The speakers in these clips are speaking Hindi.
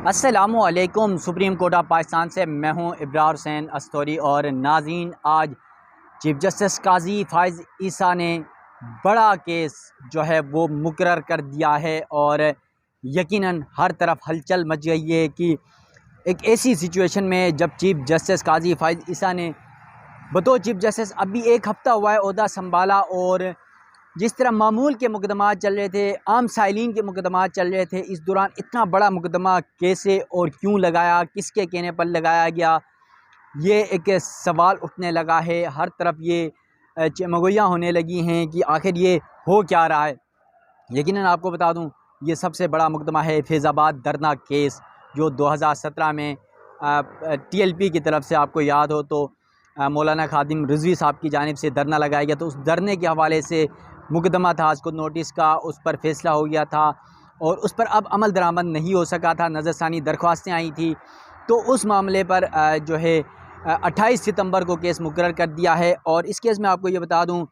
अस्सलामुअलैकुम। सुप्रीम कोर्ट ऑफ पाकिस्तान से मैं हूं इब्रार हुसैन अस्तौरी। और नाज़रीन, आज चीफ जस्टिस काजी फ़ाइज़ ईसा ने बड़ा केस जो है वो मुकर्रर कर दिया है और यकीनन हर तरफ हलचल मच गई है कि एक ऐसी सिचुएशन में जब चीफ जस्टिस काजी फ़ाइज़ ईसा ने बतौर चीफ जस्टिस अभी एक हफ़्ता हुआ है ओहदा संभाला, और जिस तरह मामूल के मुकदमात चल रहे थे, आम साइलिन के मुकदमात चल रहे थे, इस दौरान इतना बड़ा मुकदमा कैसे और क्यों लगाया, किसके कहने पर लगाया गया, ये एक सवाल उठने लगा है। हर तरफ ये चमगोइयाँ होने लगी हैं कि आखिर ये हो क्या रहा है। यकीनन आपको बता दूं, ये सबसे बड़ा मुकदमा है फैज़ाबाद धरना केस, जो 2017 में TLP की तरफ से, आपको याद हो तो, मौलाना खादिम रिजवी साहब की जानिब से धरना लगाया गया। तो उस धरने के हवाले से मुकदमा था, उसको नोटिस का उस पर फैसला हो गया था और उस पर अब अमल दरामद नहीं हो सका था, नज़रसानी दरख्वास्तें आई थी। तो उस मामले पर जो है 28 सितंबर को केस मुकर्रर कर दिया है। और इस केस में आपको ये बता दूं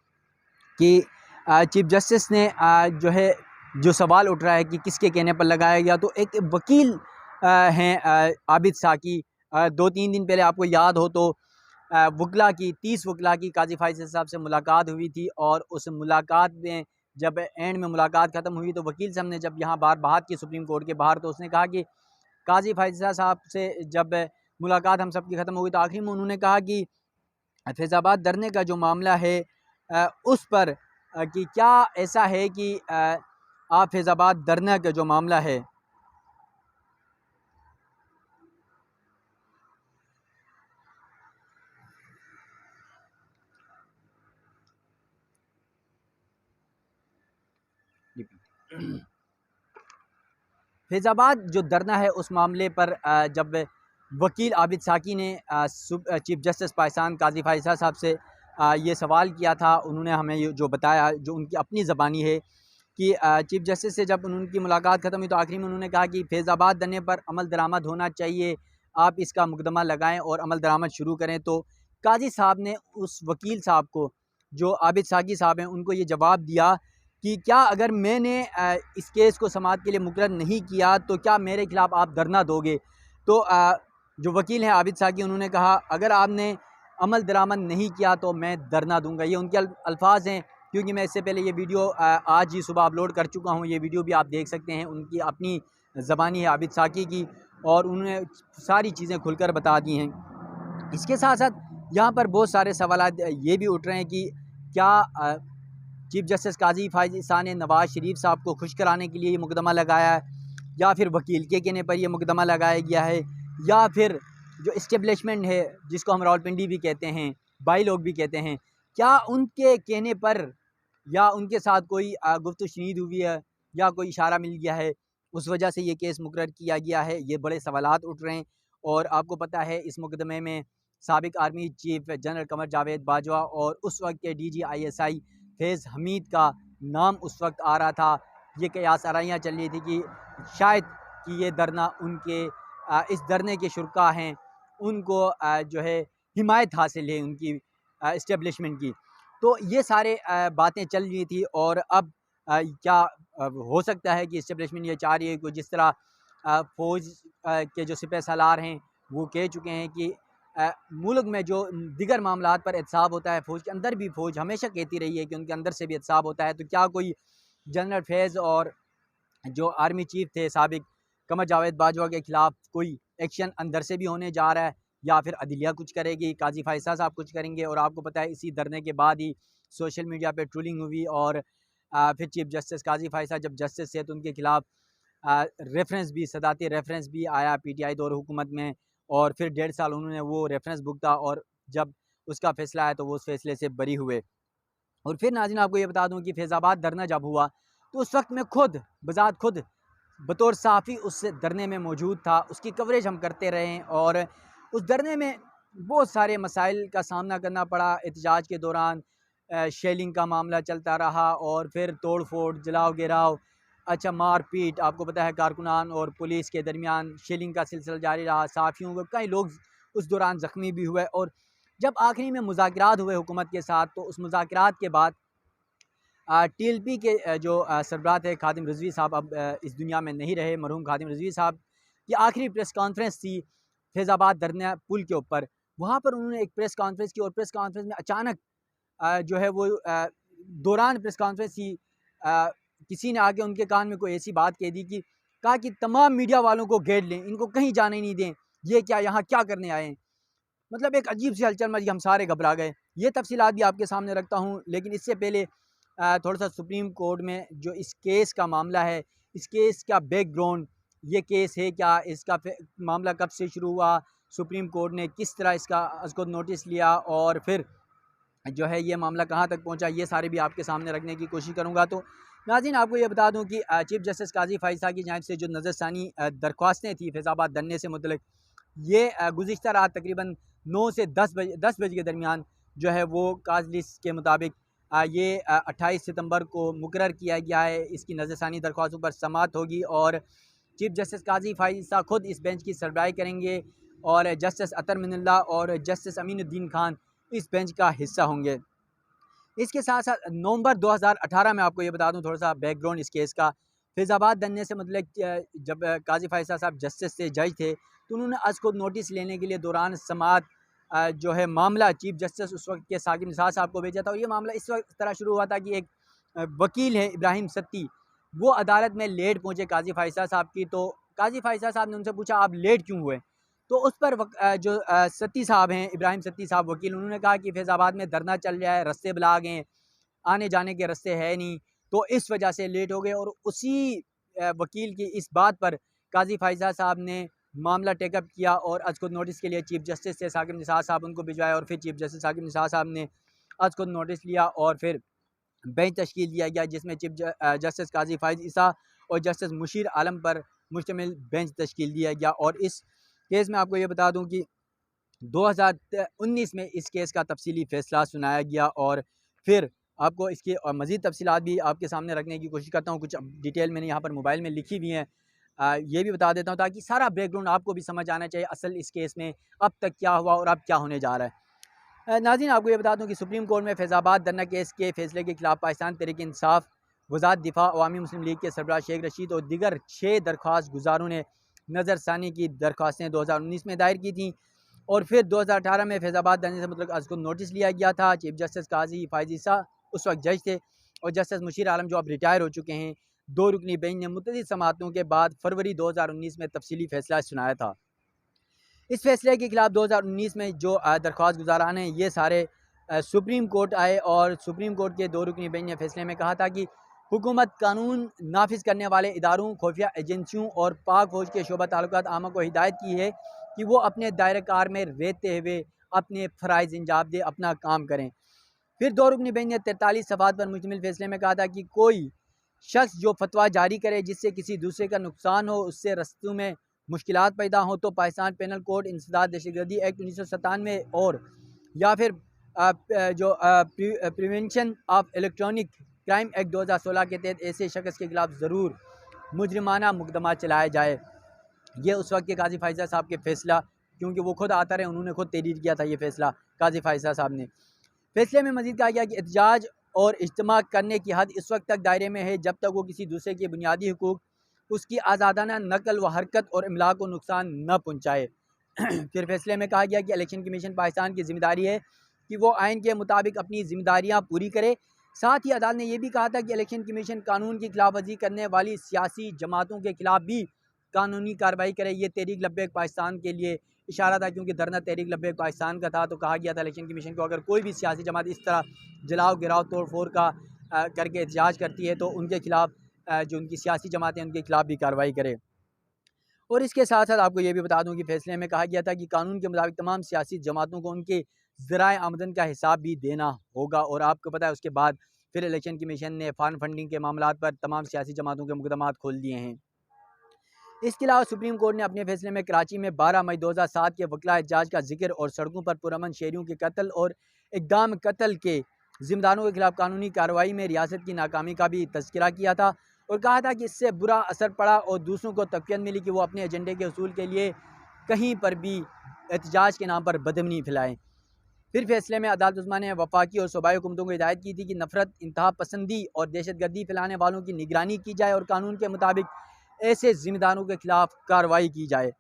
कि चीफ जस्टिस ने जो है, जो सवाल उठ रहा है कि किसके कहने पर लगाया गया, तो एक वकील हैं आबिद साकी। 2-3 दिन पहले आपको याद हो तो वकला की 30 वकला की काजी फ़ाइज़ साहब से मुलाकात हुई थी, और उस मुलाकात में जब एंड में मुलाकात ख़त्म हुई तो वकील साहब ने जब यहाँ बात की सुप्रीम कोर्ट के बाहर, तो उसने कहा कि काजी फ़ाइज़ साहब से जब मुलाकात हम सब की ख़त्म हुई तो आखिर में उन्होंने कहा कि फैज़ाबाद धरने का जो मामला है उस पर कि क्या ऐसा है कि आप फैज़ाबाद धरना का जो मामला है, फैज़ाबाद जो धरना है उस मामले पर जब वकील आबिद साकी ने चीफ जस्टिस पाकिस्तान काजी फ़ाइज़ साहब से ये सवाल किया था, उन्होंने हमें ये जो बताया, जो उनकी अपनी ज़बानी है, कि चीफ जस्टिस से जब उनकी मुलाकात ख़त्म हुई तो आखिरी में उन्होंने कहा कि फैज़ाबाद धरने पर अमल दरामद होना चाहिए, आप इसका मुकदमा लगाएं और अमल दरामद शुरू करें। तो काजी साहब ने उस वकील साहब को, जो आबिद साकी साहब हैं, उनको ये जवाब दिया कि क्या अगर मैंने इस केस को समाअत के लिए मुकर्रर नहीं किया तो क्या मेरे ख़िलाफ़ आप धरना दोगे। तो जो वकील हैं आबिद साकी, उन्होंने कहा अगर आपने अमल दरामद नहीं किया तो मैं धरना दूंगा। ये उनके अल्फाज हैं, क्योंकि मैं इससे पहले ये वीडियो आज ही सुबह अपलोड कर चुका हूँ। ये वीडियो भी आप देख सकते हैं, उनकी अपनी ज़बानी है आबिद साकी की, और उन्होंने सारी चीज़ें खुलकर बता दी हैं। इसके साथ साथ यहाँ पर बहुत सारे सवालात ये भी उठ रहे हैं कि क्या चीफ जस्टिस काजी फ़ाइज़ ईसा ने नवाज़ शरीफ साहब को खुश कराने के लिए ये मुकदमा लगाया है, या फिर वकील के कहने पर यह मुकदमा लगाया गया है, या फिर जो इस्टेब्लिशमेंट है, जिसको हम रावलपिंडी भी कहते हैं, भाई लोग भी कहते हैं, क्या उनके कहने पर या उनके साथ कोई गुफ्त शनीद हुई है या कोई इशारा मिल गया है, उस वजह से ये केस मुकर्रर किया गया है। ये बड़े सवालात उठ रहे हैं। और आपको पता है इस मुकदमे में साबिक army chief general Qamar Javed Bajwa और उस वक्त के DG ISI फैज़ हमीद का नाम उस वक्त आ रहा था। ये कयास आराइयाँ चल रही थी कि शायद कि ये धरना उनके इस धरने के शुरका हैं, उनको जो है हिमायत हासिल है उनकी इस्टेब्लिशमेंट की। तो ये सारे बातें चल रही थी। और अब क्या हो सकता है कि इस्टेब्लिशमेंट ये चाह रही है कि जिस तरह फ़ौज के जो सिपह सालार हैं वो कह चुके हैं कि मुल्क में जो दिगर मामलात पर एहतसाब होता है, फ़ौज के अंदर भी फ़ौज हमेशा कहती रही है कि उनके अंदर से भी एहतसाब होता है। तो क्या कोई जनरल फैज़ और जो आर्मी चीफ थे साबिक कमर जावेद बाजवा के ख़िलाफ़ कोई एक्शन अंदर से भी होने जा रहा है, या फिर अदलिया कुछ करेगी, काजी फ़ाइज़ साहब कुछ करेंगे। और आपको पता है इसी धरने के बाद ही सोशल मीडिया पे ट्रोलिंग हुई, और फिर चीफ जस्टिस काजी फ़ाइज़ साहब जब जस्टिस थे तो उनके ख़िलाफ़ रेफरेंस भी, सदाती रेफरेंस भी आया PTI दौर हुकूमत में, और फिर 1.5 साल उन्होंने वो रेफरेंस भुगता, और जब उसका फ़ैसला आया तो वो उस फ़ैसले से बरी हुए। और फिर नाज़रीन, आपको ये बता दूं कि फैज़ाबाद धरना जब हुआ तो उस वक्त मैं खुद बज़ात खुद बतौर सहाफ़ी उस धरने में मौजूद था, उसकी कवरेज हम करते रहे। और उस धरने में बहुत सारे मसाइल का सामना करना पड़ा। एहतजाज के दौरान शेलिंग का मामला चलता रहा, और फिर तोड़ फोड़, जलाओ गिराव, अच्छा मारपीट, आपको पता है कारकुनान और पुलिस के दरमियान शेलिंग का सिलसिला जारी रहा। सहाफ़ियों को कई लोग उस दौरान ज़ख्मी भी हुए। और जब आखिरी में मुज़ाकरात हुए हुकूमत के साथ, तो उस मुज़ाकरात के बाद TLP के जो सरबराह थे खादिम रिजवी साहब अब इस दुनिया में नहीं रहे। मरहूम खादिम रिजवी साहब कि आखिरी प्रेस कॉन्फ्रेंस थी फैज़ाबाद दरना पुल के ऊपर, वहाँ पर उन्होंने एक प्रेस कॉन्फ्रेंस की और प्रेस कॉन्फ्रेंस में अचानक जो है वो दौरान प्रेस कॉन्फ्रेंस की किसी ने आके उनके कान में कोई ऐसी बात कह दी कि कहा कि तमाम मीडिया वालों को घेर लें, इनको कहीं जाने नहीं दें, ये क्या यहाँ क्या करने आए हैं। मतलब एक अजीब सी हलचल मच गई, हम सारे घबरा गए। ये तफसीलात भी आपके सामने रखता हूँ, लेकिन इससे पहले थोड़ा-सा सुप्रीम कोर्ट में जो इस केस का मामला है, इस केस का बैकग्राउंड, ये केस है क्या? इसका मामला कब से शुरू हुआ? सुप्रीम कोर्ट ने किस तरह इसको नोटिस लिया और फिर जो है ये मामला कहाँ तक पहुँचा, ये सारे भी आपके सामने रखने की कोशिश करूँगा। तो नाज़रीन, आपको ये बता दूँ कि चीफ़ जस्टिस काज़ी फ़ाइज़ साहब की जानिब से जो नज़रसानी दरख्वास्तें थी फैज़ाबाद धरने से मुतल्लिक़, ये गुज़िश्ता रात तकरीबन 9 से 10 बजे के दरमियान जो है वो काज़ लिस्ट के मुताबिक ये 28 सितंबर को मुकर्रर किया गया है। इसकी नज़रसानी दरख्वास्तों पर समाअत होगी और चीफ़ जस्टिस काज़ी फ़ाइज़ साहब खुद इस बेंच की सरबराही करेंगे और जस्टिस अतर मिनल्ला और जस्टिस अमीनुद्दीन खान इस बेंच का हिस्सा होंगे। इसके साथ-साथ नवंबर 2018 में आपको ये बता दूँ थोड़ा-सा बैकग्राउंड इस केस का, फैज़ाबाद धरने से मतलब जब काज़ी फ़ाइज़ साहब जस्टिस थे, जज थे, तो उन्होंने आज को नोटिस लेने के लिए दौरान समाअत जो है मामला चीफ़ जस्टिस उस वक़्त के साकिब निसार साहब को भेजा था और ये मामला इस वक़्त तरह शुरू हुआ था कि एक वकील है इब्राहिम सत्ती, वो अदालत में लेट पहुँचे काज़ी फ़ाइज़ साहब की, तो काज़ी फ़ाइज़ साहब ने उनसे पूछा आप लेट क्यों हुए? तो उस पर जो सत्ती साहब हैं, इब्राहिम सत्ती साहब वकील, उन्होंने कहा कि फैज़ाबाद में धरना चल रहा है, रास्ते ब्लॉक हैं, आने-जाने के रास्ते है नहीं, तो इस वजह से लेट हो गए और उसी वकील की इस बात पर काज़ी फ़ाइज़ा साहब ने मामला टेकअप किया और आज खुद नोटिस के लिए चीफ़ जस्टिस से साकिब निसार साहब उनको भिजवाया और फिर चीफ़ जस्टिस साकिब निसार साहब ने आज खुद नोटिस लिया और फिर बेंच तश्कील दिया गया जिसमें जस्टिस काज़ी फ़ाइज़ ईसा और जस्टिस मुशीर आलम पर मुश्तमिल बेंच तश्कील दिया गया। और इस केस में आपको ये बता दूँ कि 2019 में इस केस का तफसीली फ़ैसला सुनाया गया और फिर आपको इसकी मज़ीद तफसीलात भी आपके सामने रखने की कोशिश करता हूँ। कुछ डिटेल मैंने यहाँ पर मोबाइल में लिखी हुई हैं, ये भी बता देता हूँ ताकि सारा बैकग्राउंड आपको भी समझ आना चाहिए असल इस केस में अब तक क्या हुआ और अब क्या होने जा रहा है। नाज़रीन, आपको ये बता दूँ कि सुप्रीम कोर्ट में फैज़ाबाद धरना केस के फ़ैसले के खिलाफ पाकिस्तान तहरीक-ए-इंसाफ़, वज़ारत दिफ़ा, अवामी मुस्लिम लीग के सरबराह शेख रशीद और दीगर 6 दरख्वास्त गुज़ारों ने नज़रसानी की दरख्वास्तें 2019 में दायर की थी और फिर 2018 में फैज़ाबाद धरने से मतलब आज को नोटिस लिया गया था। चीफ़ जस्टिस काज़ी फ़ाइज़ ईसा उस वक्त जज थे और जस्टिस मुशीर आलम जो अब रिटायर हो चुके हैं, 2 रुकनी बेंच ने मुतअद्दिद समाअतों के बाद फरवरी 2019 में तफसीली फ़ैसला सुनाया था। इस फैसले के खिलाफ 2019 में जो दरख्वास्त गुज़ारान हैं, ये सारे सुप्रीम कोर्ट आए और सुप्रीम कोर्ट के 2 रुकनी बेंच ने फैसले में कहा था कि हुकूमत कानून नाफिज करने वाले इदारों, खुफिया एजेंसियों और पाक फ़ौज के शोबा ताल्लुकात आमा को हिदायत की है कि वो अपने दायरे कार में रहते हुए अपने फ़राइज़ अंजाम दें, अपना काम करें। फिर 2 रुकनी बेंच ने 43 सफ़हात पर मुश्तमिल फैसले में कहा था कि कोई शख्स जो फतवा जारी करे जिससे किसी दूसरे का नुकसान हो, उससे रस्तों में मुश्किलात पैदा हो, तो पाकिस्तान पेनल कोड इंसदाद दहशतगर्दी एक्ट 1997 और या फिर prevention of electronic crime act 2016 के तहत ऐसे शख्स के खिलाफ ज़रूर मुजरिमाना मुकदमा चलाया जाए। ये उस वक्त के काज़ी फ़ाइज़ा साहब के फ़ैसला, क्योंकि वो खुद आता रहे, उन्होंने खुद तहरीर किया था ये फ़ैसला काज़ी फ़ाइज़ा साहब ने। फैसले में मज़ीद कहा गया कि एहतजाज और इज्तिमा करने की हद इस वक्त तक दायरे में है जब तक वो किसी दूसरे के बुनियादी हुकूक, उसकी आज़ादाना नकल व हरकत और इमला को नुकसान न पहुँचाए। फिर फैसले में कहा गया कि इलेक्शन कमीशन पाकिस्तान की ज़िम्मेदारी है कि वो आइन के मुताबिक अपनी ज़िम्मेदारियाँ पूरी करे। साथ ही अदालत ने यह भी कहा था कि इलेक्शन कमीशन कानून की खिलाफवर्जी करने वाली सियासी जमातों के खिलाफ भी कानूनी कार्रवाई करे। ये तहरीक लब्बैक पाकिस्तान के लिए इशारा था, क्योंकि धरना तहरीक लब्बैक पाकिस्तान का था, तो कहा गया था इलेक्शन कमीशन को अगर कोई भी सियासी जमात इस तरह जलाओ गिराव तोड़ फोड़ का करके एहतजाज करती है तो उनके खिलाफ जो उनकी सियासी जमातें उनके खिलाफ भी कार्रवाई करे। और इसके साथ साथ आपको ये भी बता दूं कि फैसले में कहा गया था कि कानून के मुताबिक तमाम सियासी जमातों को उनके ज़राए आमदन का हिसाब भी देना होगा। और आपको पता है उसके बाद फिर इलेक्शन कमीशन ने फंड फंडिंग के मामलों पर तमाम सियासी जमातों के मुकदमात खोल दिए हैं। इसके अलावा सुप्रीम कोर्ट ने अपने फैसले में कराची में 12 मई 2007 के वकला एहतजाज का जिक्र और सड़कों पर पुरअमन शहरियों के कत्ल और इक़दाम कत्ल के जिम्मेदारों के खिलाफ कानूनी कार्रवाई में रियासत की नाकामी का भी तज़किरा किया था और कहा था कि इससे बुरा असर पड़ा और दूसरों को तक़वियत मिली कि वो अपने एजेंडे के हसूल के लिए कहीं पर भी एहतजाज के नाम पर बदअमनी फैलाएँ। फिर फैसले में अदालत उस्मा ने वफाकी और सूबाई हुकूमतों को हिदायत की थी कि नफरत, इंतहा पसंदी और दहशत गर्दी फैलाने वालों की निगरानी की जाए और कानून के मुताबिक ऐसे ज़िम्मेदारों के ख़िलाफ़ कार्रवाई की जाए।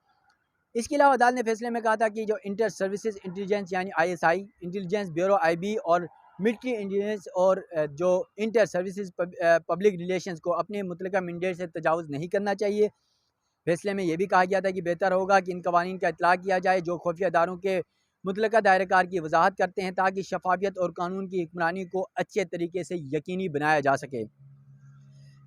इसके अलावा अदालत ने फैसले में कहा था कि जो इंटर सर्विसेज इंटेलिजेंस यानी ISI, इंटेलिजेंस ब्यूरो IB और मिलिट्री इंटेलिजेंस और जो इंटर सर्विसेज पब्लिक रिलेशंस को अपने मुतलका मैंडेट से तजावुज़ नहीं करना चाहिए। फैसले में यह भी कहा गया था कि बेहतर होगा कि इन कवानीन का इतलाक़ किया जाए जो खुफिया इदारों के मुतलका दायरेकार की वजाहत करते हैं, ताकि शफाफियत और कानून की हुक्मरानी को अच्छे तरीके से यकीनी बनाया जा सके।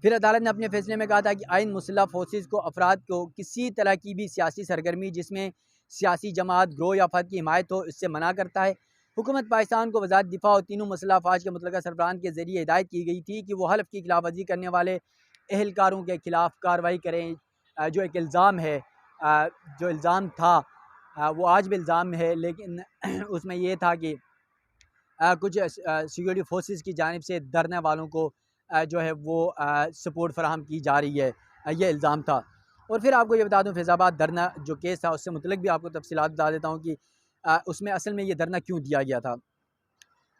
फिर अदालत ने अपने फैसले में कहा था कि आइन मुसल्लह फोर्सेस को अफराद को किसी तरह की भी सियासी सरगर्मी जिसमें सियासी जमात, ग्रोह या फर्द की हिमायत हो, इससे मना करता है। हुकूमत पाकिस्तान को वज़ारत दिफा और तीनों मुसल्लह अफ़वाज के मुतलका सरबराहान के ज़रिए हिदायत की गई थी कि वो हल्फ की खिलाफवर्जी करने वाले एहलकारों के खिलाफ कार्रवाई करें। जो एक इल्ज़ाम है, जो इल्ज़ाम था, वो आज भी इल्ज़ाम है, लेकिन उसमें यह था कि कुछ सिक्योरिटी फोर्सेस की जानिब से धरने वालों को जो है वो सपोर्ट फराहम की जा रही है, ये इल्ज़ाम था। और फिर आपको ये बता दूँ, फैज़ाबाद धरना जो केस था उससे मुतल्लिक़ भी आपको तफ़सीलात बता देता हूँ कि उसमें असल में ये धरना क्यों दिया गया था।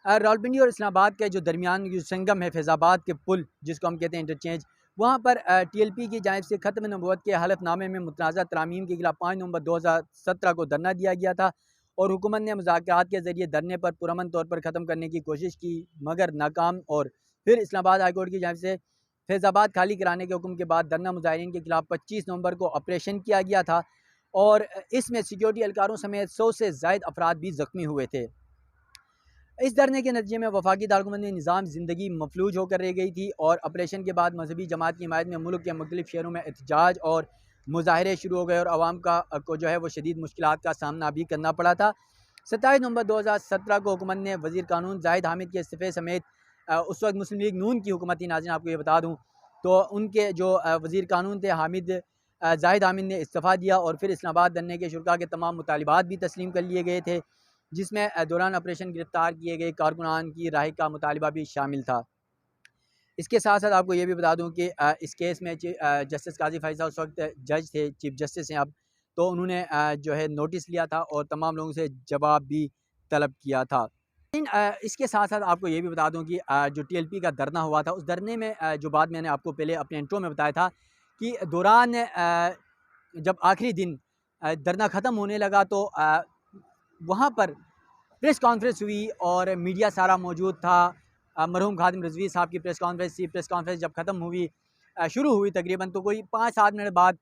रावलपिंडी और इस्लामाबाद के जो दरमियान जो संगम है, फैज़ाबाद के पुल जिसको हम कहते हैं इंटरचेंज, वहाँ पर TLP की जानिब से ख़त्म नबूवत के हलफनामे में मुतनाज़ा तरामीम के खिलाफ 5 नवंबर 2017 को धरना दिया गया था और हुकूमत ने मुज़ाकरात के ज़रिए धरने पर पुरअमन तौर पर ख़त्म करने की कोशिश की, मगर नाकाम। और फिर इस्लामाबाद हाई कोर्ट की जानिब से फैज़ाबाद खाली कराने के हुक्म के बाद धरना मुजाहिरीन के खिलाफ 25 नवंबर को ऑपरेशन किया गया था और इसमें सिक्योरिटी एहलकारों समेत 100 से ज़ायद अफराद भी ज़ख्मी हुए थे। इस धरने के नतीजे में वफाकी दारकूमती निज़ाम ज़िंदगी मफलूज होकर रह गई थी और ऑपरेशन के बाद मजहबी जमात की हिमायत में मुल्क के मुख्तलिफ शहरों में एहतजाज और मुजाहरे शुरू हो गए और आवाम को जो है वो शदीद मुश्किलात का सामना भी करना पड़ा था। 27 नवंबर 2017 को हुकूमत ने वज़ीर कानून जाहिद हामिद के इस्तीफ़े समेत उस वक्त मुस्लिम लीग नून की हुकूमत थी, नाज़रीन आपको ये बता दूँ, तो उनके जो वज़ीर कानून थे जाहिद हामिद ने इस्तीफ़ा दिया और फिर इस्लामाबाद धरने के शुरा के तमाम मुतालिबात भी तस्लीम कर लिए गए थे, जिसमें दौरान ऑपरेशन गिरफ्तार किए गए कारकुनान की राह का मुतालिबा भी शामिल था। इसके साथ साथ आपको ये भी बता दूं कि इस केस में जस्टिस काजी फ़ैज़ा उस वक्त जज थे, चीफ जस्टिस हैं अब, तो उन्होंने जो है नोटिस लिया था और तमाम लोगों से जवाब भी तलब किया था। इसके साथ साथ आपको ये भी बता दूं कि जो TLP का धरना हुआ था, उस धरने में जो बात मैंने आपको पहले अपने इंट्रो में बताया था कि दौरान जब आखिरी दिन धरना ख़त्म होने लगा तो वहाँ पर प्रेस कॉन्फ्रेंस हुई और मीडिया सारा मौजूद था। मरहूम खादिम रिजवी साहब की प्रेस कॉन्फ्रेंस थी। प्रेस कॉन्फ्रेंस जब ख़त्म हुई, शुरू हुई तकरीबन, तो कोई 5-7 मिनट बाद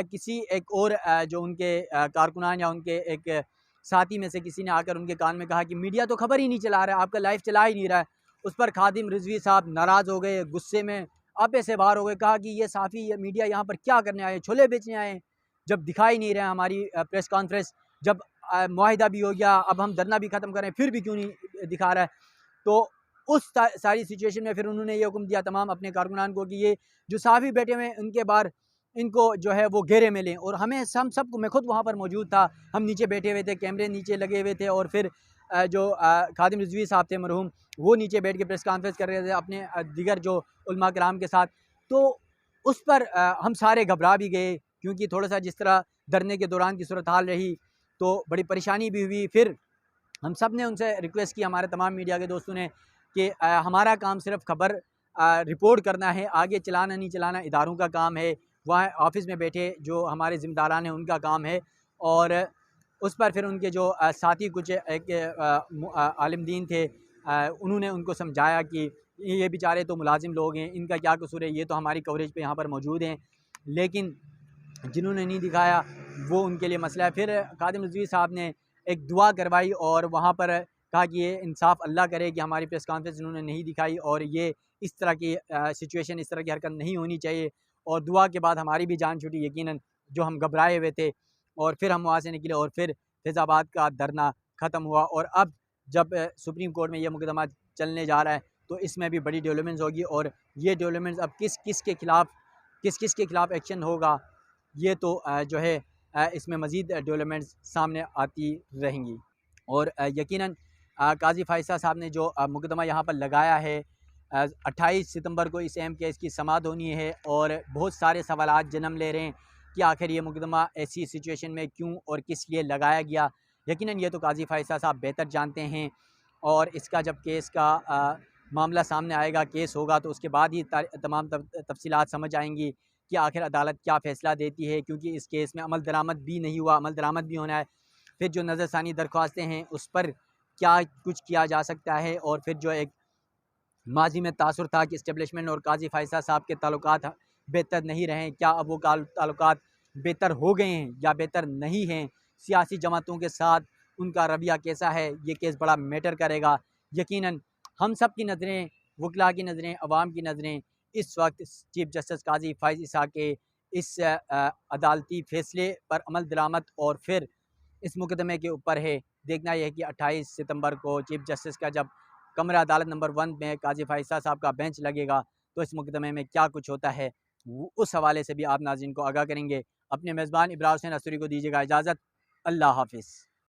किसी एक और जो उनके कारकुनान या उनके एक साथी में से किसी ने आकर उनके कान में कहा कि मीडिया तो खबर ही नहीं चला रहा है, आपका लाइव चला ही नहीं रहा है। उस पर खादिम रिजवी साहब नाराज़ हो गए, गुस्से में आपे से बाहर हो गए, कहा कि ये साफ़ी ये मीडिया यहाँ पर क्या करने आए, छोले बेचने आए, जब दिखाई नहीं रहा हमारी प्रेस कॉन्फ्रेंस, जब मुआहिदा भी हो गया, अब हम धरना भी ख़त्म करें, फिर भी क्यों नहीं दिखा रहा है। तो उस सारी सिचुएशन में फिर उन्होंने ये हुक्म दिया तमाम अपने कारकुनान को कि ये जो साफ़ी बैठे हुए हैं उनके बाहर इनको जो है वो घेरे में लें। और हम सबको, मैं खुद वहाँ पर मौजूद था, हम नीचे बैठे हुए थे, कैमरे नीचे लगे हुए थे और फिर जो खादिम रिजवी साहब थे मरहूम, वो नीचे बैठ के प्रेस कॉन्फ्रेंस कर रहे थे अपने दीगर जो उलमा कराम के साथ। तो उस पर हम सारे घबरा भी गए, क्योंकि थोड़ा सा जिस तरह धरने के दौरान की सूरत हाल रही तो बड़ी परेशानी भी हुई। फिर हम सब ने उनसे रिक्वेस्ट की, हमारे तमाम मीडिया के दोस्तों ने, कि हमारा काम सिर्फ खबर रिपोर्ट करना है, आगे चलाना नहीं चलाना इदारों का काम है, वहाँ ऑफिस में बैठे जो हमारे ज़िम्मेदारान हैं उनका काम है। और उस पर फिर उनके जो साथी कुछ एक आलिम दीन थे, उन्होंने उनको समझाया कि ये बेचारे तो मुलाजिम लोग हैं, इनका क्या कसूर है, ये तो हमारी कवरेज पे यहाँ पर मौजूद हैं, लेकिन जिन्होंने नहीं दिखाया वो उनके लिए मसला है। फिर खादिम रिजवी साहब ने एक दुआ करवाई और वहाँ पर कहा कि ये इंसाफ अल्लाह करे कि हमारी प्रेस कॉन्फ्रेंस इन्होंने नहीं दिखाई और ये इस तरह की सिचुएशन, इस तरह की हरकत नहीं होनी चाहिए। और दुआ के बाद हमारी भी जान छूटी यकीनन, जो हम घबराए हुए थे। और फिर हम वहाँ से निकले और फिर फैज़ाबाद का धरना ख़त्म हुआ। और अब जब सुप्रीम कोर्ट में ये मुकदमा चलने जा रहा है तो इसमें भी बड़ी डेवलपमेंट्स होगी और ये डेवलपमेंट्स अब किस किस के ख़िलाफ़ एक्शन होगा, ये तो जो है इसमें मज़ीद डेवलपमेंट्स सामने आती रहेंगी। और यकीनन काजी फ़ैज़ा साहब ने जो मुकदमा यहाँ पर लगाया है, 28 सितंबर को इस अहम केस की समाअत होनी है और बहुत सारे सवालात जन्म ले रहे हैं कि आखिर ये मुकदमा ऐसी सिचुएशन में क्यों और किस लिए लगाया गया। यकीनन ये तो काजी फ़ैज़ा साहब बेहतर जानते हैं और इसका जब केस का मामला सामने आएगा, केस होगा, तो उसके बाद ही तमाम तफसीलात समझ आएंगी कि आखिर अदालत क्या फ़ैसला देती है, क्योंकि इस केस में अमल दरामद भी नहीं हुआ, अमल दरामद भी होना है। फिर जो नज़रसानी दरख्वास्तें हैं उस पर क्या कुछ किया जा सकता है, और फिर जो एक माजी में तासुर था कि इस्टेब्लिशमेंट और काजी फ़ैज़ल साहब के ताल्लुकात बेहतर नहीं रहे, क्या अब वो ताल्लुकात बेहतर हो गए हैं या बेहतर नहीं हैं? सियासी जमातों के साथ उनका रवैया कैसा है? ये केस बड़ा मैटर करेगा। यकीनन हम सब की नज़रें, वकला की नज़रें, अवाम की नज़रें इस वक्त चीफ जस्टिस काजी फ़ैज़ ईसा के इस अदालती फ़ैसले पर अमल दरामद और फिर इस मुकदमे के ऊपर है। देखना यह है कि 28 सितंबर को चीफ जस्टिस का जब कमरा अदालत नंबर 1 में काजी फ़ैज़ल साहब का बेंच लगेगा, तो इस मुकदमे में क्या कुछ होता है, उस हवाले से भी आप नाज़रीन को आगाह करेंगे। अपने मेज़बान इब्रार हुसैन असूरी को दीजिएगा इजाज़त। अल्लाह हाफ़िज़।